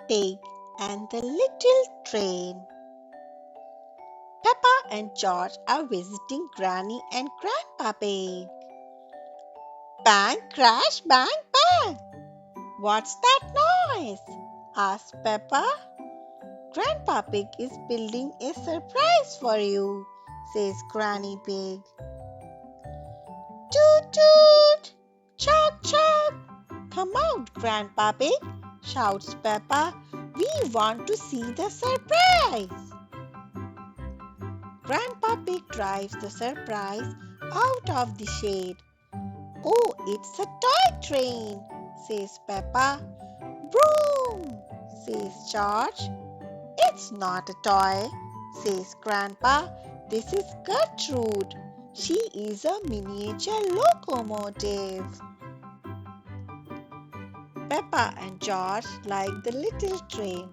Pig and the Little Train. Peppa and George are visiting Granny and Grandpa Pig. Bang, crash, bang, bang! What's that noise? Asked Peppa. Grandpa Pig is building a surprise for you, says Granny Pig. Toot toot! Chug chug! Come out, Grandpa Pig, shouts Peppa. We want to see the surprise. Grandpa Pig drives the surprise out of the shade. Oh, it's a toy train, says Peppa. Broom, says George. It's not a toy, says Grandpa. This is Gertrude. She is a miniature locomotive. Peppa and George like the little train.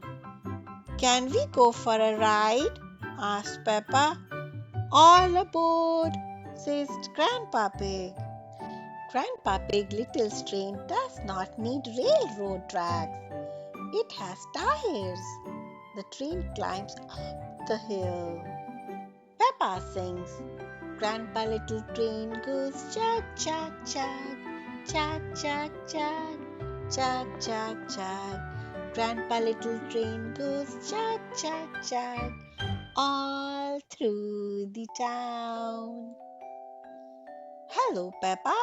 Can we go for a ride? Asked Peppa. All aboard, says Grandpa Pig. Grandpa Pig Little Train does not need railroad tracks. It has tires. The train climbs up the hill. Peppa sings. Grandpa Little Train goes chug, chug, chug, chug, chug, chug, chug, chug, chug. Grandpa Little Train goes chug, chug, chug, all through the town. Hello, Peppa,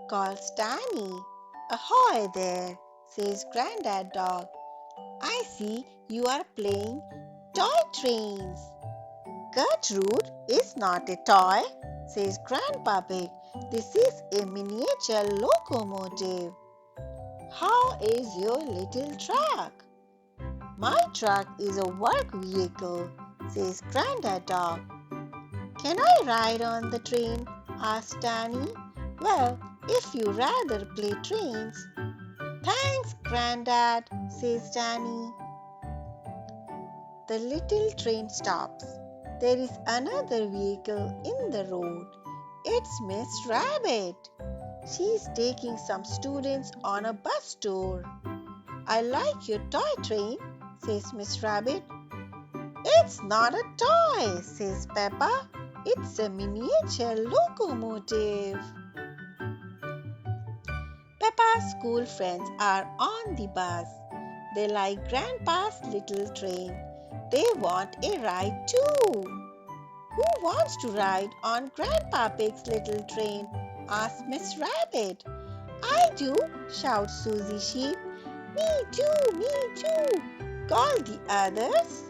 calls Danny. Ahoy there, says Grandad Dog. I see you are playing toy trains. Gertrude is not a toy, says Grandpa Pig. This is a miniature locomotive. How is your little truck? My truck is a work vehicle, says Grandad Dog. Can I ride on the train? Asked Danny. Well, if you rather play trains. Thanks, Grandad, says Danny. The little train stops. There is another vehicle in the road. It's Miss Rabbit. She is taking some students on a bus tour. I like your toy train, says Miss Rabbit. It's not a toy, says Peppa. It's a miniature locomotive. Peppa's school friends are on the bus. They like Grandpa's little train. They want a ride too. Who wants to ride on Grandpa Pig's little train? Asks Miss Rabbit. I do, shouts Susie Sheep. Me too, call the others.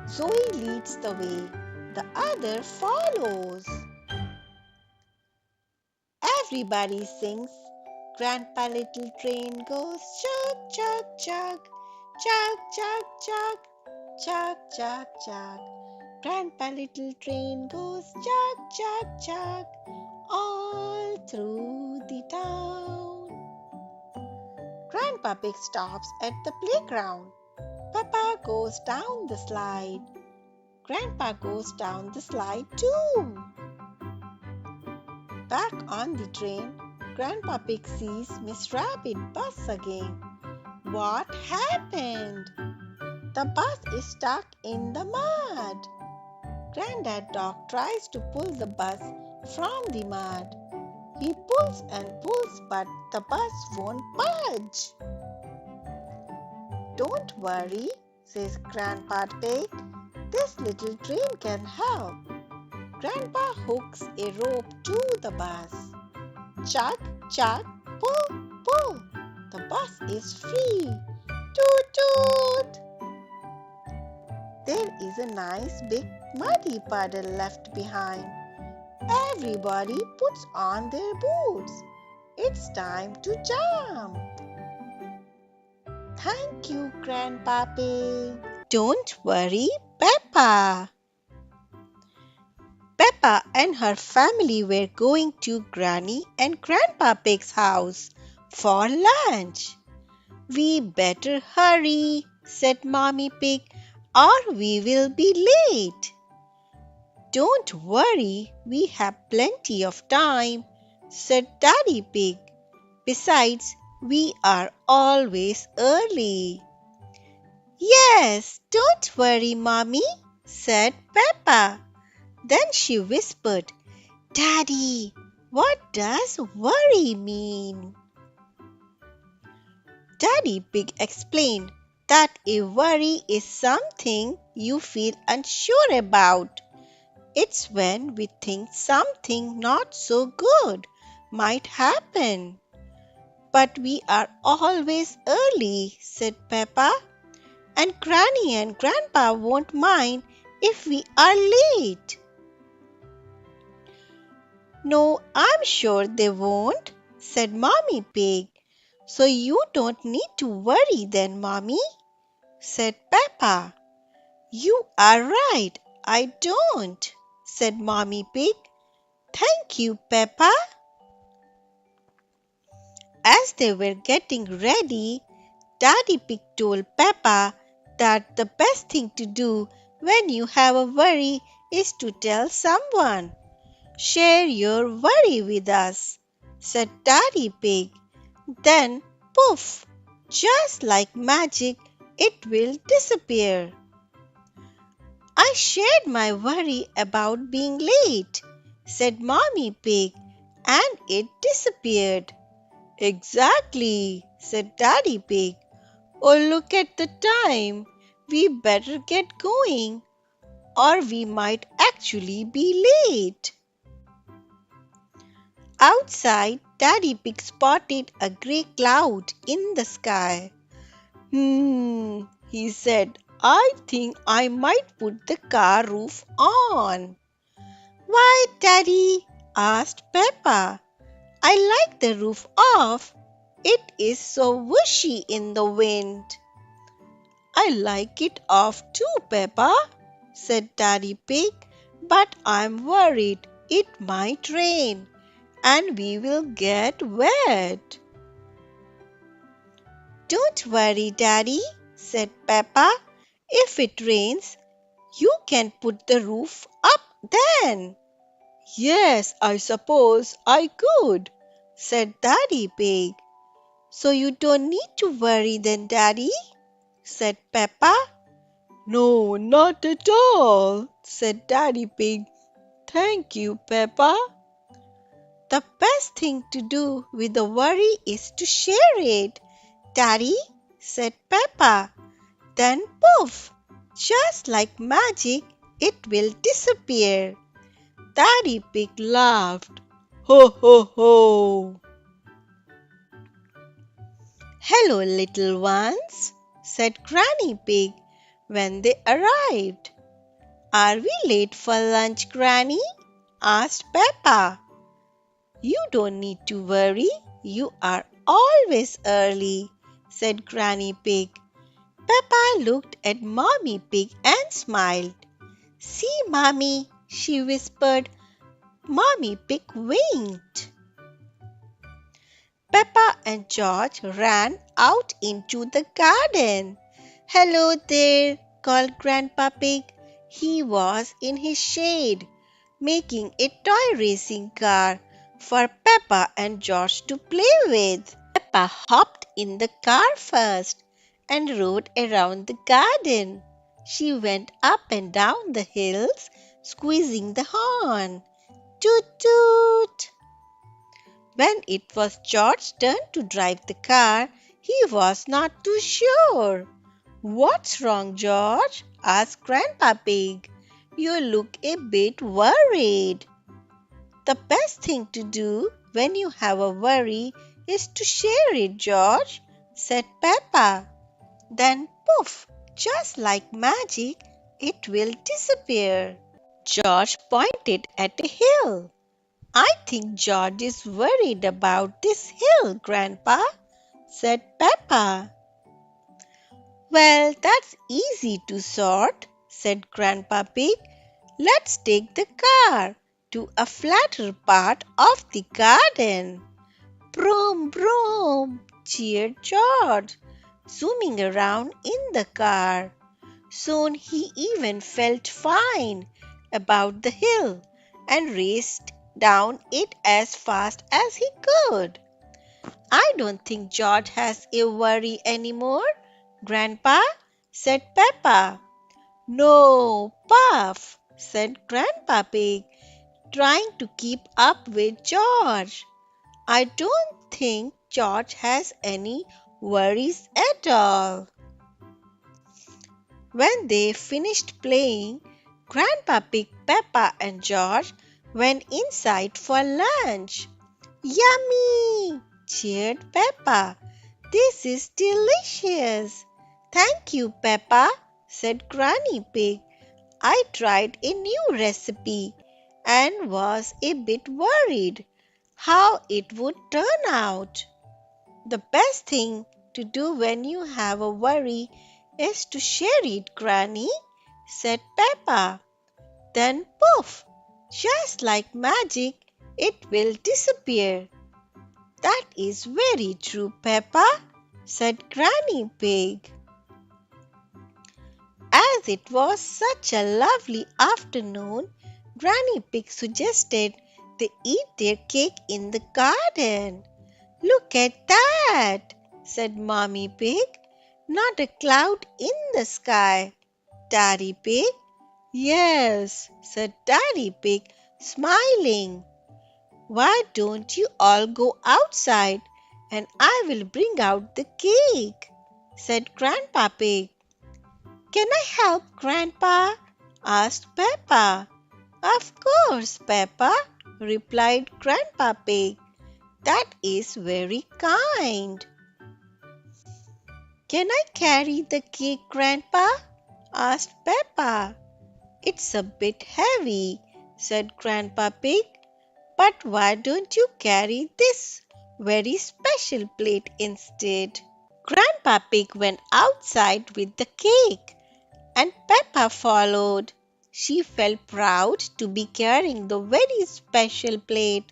Zoe leads the way. The other follows. Everybody sings. Grandpa Little Train goes chug, chug, chug, chug, chug, chug, chug, chug, chug. Grandpa Little Train goes chug, chug, chug, all through the town. Grandpa Pig stops at the playground. Peppa goes down the slide. Grandpa goes down the slide too. Back on the train, Grandpa Pig sees Miss Rabbit bus again. What happened? The bus is stuck in the mud. Grandad Dog tries to pull the bus from the mud. He pulls and pulls, but the bus won't budge. Don't worry, says Grandpa Pig. This little train can help. Grandpa hooks a rope to the bus. Chug, chug, pull, pull. The bus is free. Toot, toot. There is a nice big muddy puddle left behind. Everybody puts on their boots. It's time to jump. Thank you, Grandpa Pig. Don't worry, Peppa. Peppa and her family were going to Granny and Grandpa Pig's house for lunch. We better hurry, said Mommy Pig, or we will be late. Don't worry, we have plenty of time, said Daddy Pig. Besides, We are always early. Yes, don't worry, Mommy, said Peppa. Then she whispered, Daddy, what does worry mean? Daddy Pig explained that a worry is something you feel unsure about. It's when we think something not so good might happen. But we are always early, said Peppa, and Granny and Grandpa won't mind if we are late. No, I'm sure they won't, said Mommy Pig. So you don't need to worry then, Mommy, said Peppa. You are right, I don't, said Mommy Pig. Thank you, Peppa. As they were getting ready, Daddy Pig told Peppa that the best thing to do when you have a worry is to tell someone. Share your worry with us, said Daddy Pig. Then, poof, just like magic, it will disappear. I shared my worry about being late, said Mommy Pig, and it disappeared. Exactly, said Daddy Pig. Oh, look at the time. We better get going, or we might actually be late. Outside, Daddy Pig spotted a grey cloud in the sky. He said, I think I might put the car roof on. Why, Daddy? Asked Peppa. I like the roof off. It is so whooshy in the wind. I like it off too, Peppa, said Daddy Pig, but I'm worried it might rain and we will get wet. Don't worry, Daddy, said Peppa. If it rains, you can put the roof up then. Yes, I suppose I could, said Daddy Pig. So you don't need to worry then, Daddy, said Peppa. No, not at all, said Daddy Pig. Thank you, Peppa. The best thing to do with a worry is to share it, Daddy, said Peppa. Then poof, just like magic, it will disappear. Daddy Pig laughed. Ho ho ho! Hello, little ones, said Granny Pig when they arrived. Are we late for lunch, Granny? Asked Peppa. You don't need to worry. You are always early, said Granny Pig. Peppa looked at Mommy Pig and smiled. See, Mommy, she whispered. Mommy Pig winked. Peppa and George ran out into the garden. Hello there, called Grandpa Pig. He was in his shade, making a toy racing car for Peppa and George to play with. Peppa hopped in the car first and rode around the garden. She went up and down the hills, squeezing the horn. Toot toot! When it was George's turn to drive the car, he was not too sure. What's wrong, George? Asked Grandpa Pig. You look a bit worried. The best thing to do when you have a worry is to share it, George, said Peppa. Then poof, just like magic, it will disappear. George pointed at a hill. I think George is worried about this hill, Grandpa, said Peppa. Well, that's easy to sort, said Grandpa Pig. Let's take the car to a flatter part of the garden. Broom, broom, cheered George, zooming around in the car. Soon he even felt fine about the hill and raced down it as fast as he could. I don't think George has a worry anymore, Grandpa, said Peppa. No, Puff, said Grandpa Pig, trying to keep up with George. I don't think George has any worries at all. When they finished playing, Grandpa Pig, Peppa, and George went inside for lunch. Yummy! Cheered Peppa. This is delicious. Thank you, Peppa, said Granny Pig. I tried a new recipe and was a bit worried how it would turn out. The best thing to do when you have a worry is to share it, Granny, said Peppa. Then poof, just like magic, it will disappear. That is very true, Peppa, said Granny Pig. As it was such a lovely afternoon, Granny Pig suggested they eat their cake in the garden. Look at that, said Mommy Pig. Not a cloud in the sky. Daddy Pig? Yes, said Daddy Pig, smiling. Why don't you all go outside and I will bring out the cake, said Grandpa Pig. Can I help, Grandpa? Asked Peppa. Of course, Peppa, replied Grandpa Pig. That is very kind. Can I carry the cake, Grandpa? Asked Peppa. It's a bit heavy, said Grandpa Pig. But why don't you carry this very special plate instead? Grandpa Pig went outside with the cake, and Peppa followed. She felt proud to be carrying the very special plate.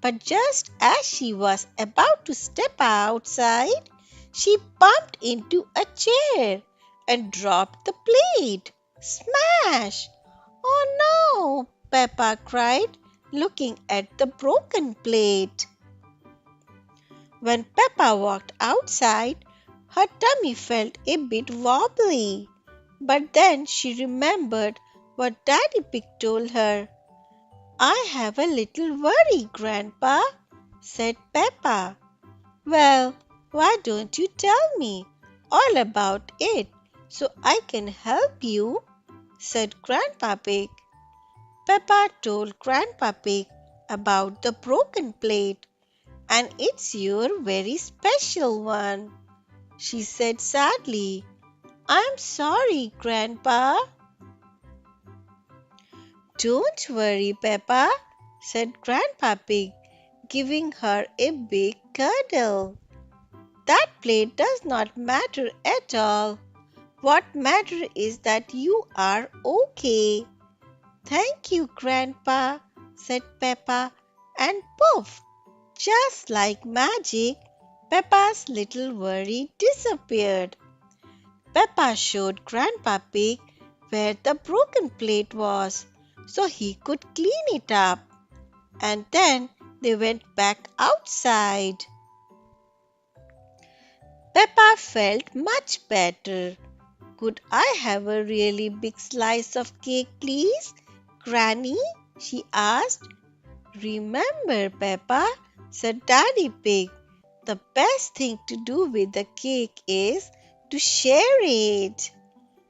But just as she was about to step outside, she bumped into a chair and dropped the plate. Smash! Oh no! Peppa cried, looking at the broken plate. When Peppa walked outside, her tummy felt a bit wobbly. But then she remembered what Daddy Pig told her. I have a little worry, Grandpa, said Peppa. Well, why don't you tell me all about it so I can help you, said Grandpa Pig. Peppa told Grandpa Pig about the broken plate, and it's your very special one. She said sadly, I'm sorry, Grandpa. Don't worry, Peppa, said Grandpa Pig, giving her a big cuddle. That plate does not matter at all. What matters is that you are okay. Thank you, Grandpa, said Peppa, and poof! Just like magic, Peppa's little worry disappeared. Peppa showed Grandpa Pig where the broken plate was, so he could clean it up. And then they went back outside. Peppa felt much better. Could I have a really big slice of cake, please, Granny? She asked. Remember, Peppa, said Daddy Pig, the best thing to do with the cake is to share it.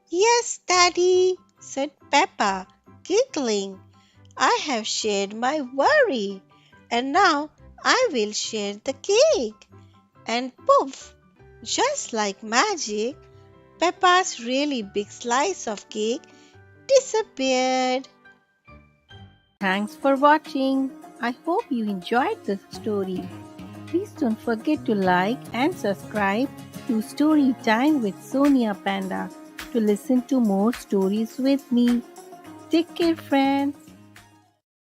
Yes, Daddy, said Peppa, giggling. I have shared my worry, and now I will share the cake. And poof! Just like magic, Peppa's really big slice of cake disappeared. Thanks for watching. I hope you enjoyed the story. Please don't forget to like and subscribe to Storytime with Sonia Panda to listen to more stories with me. Take care, friends.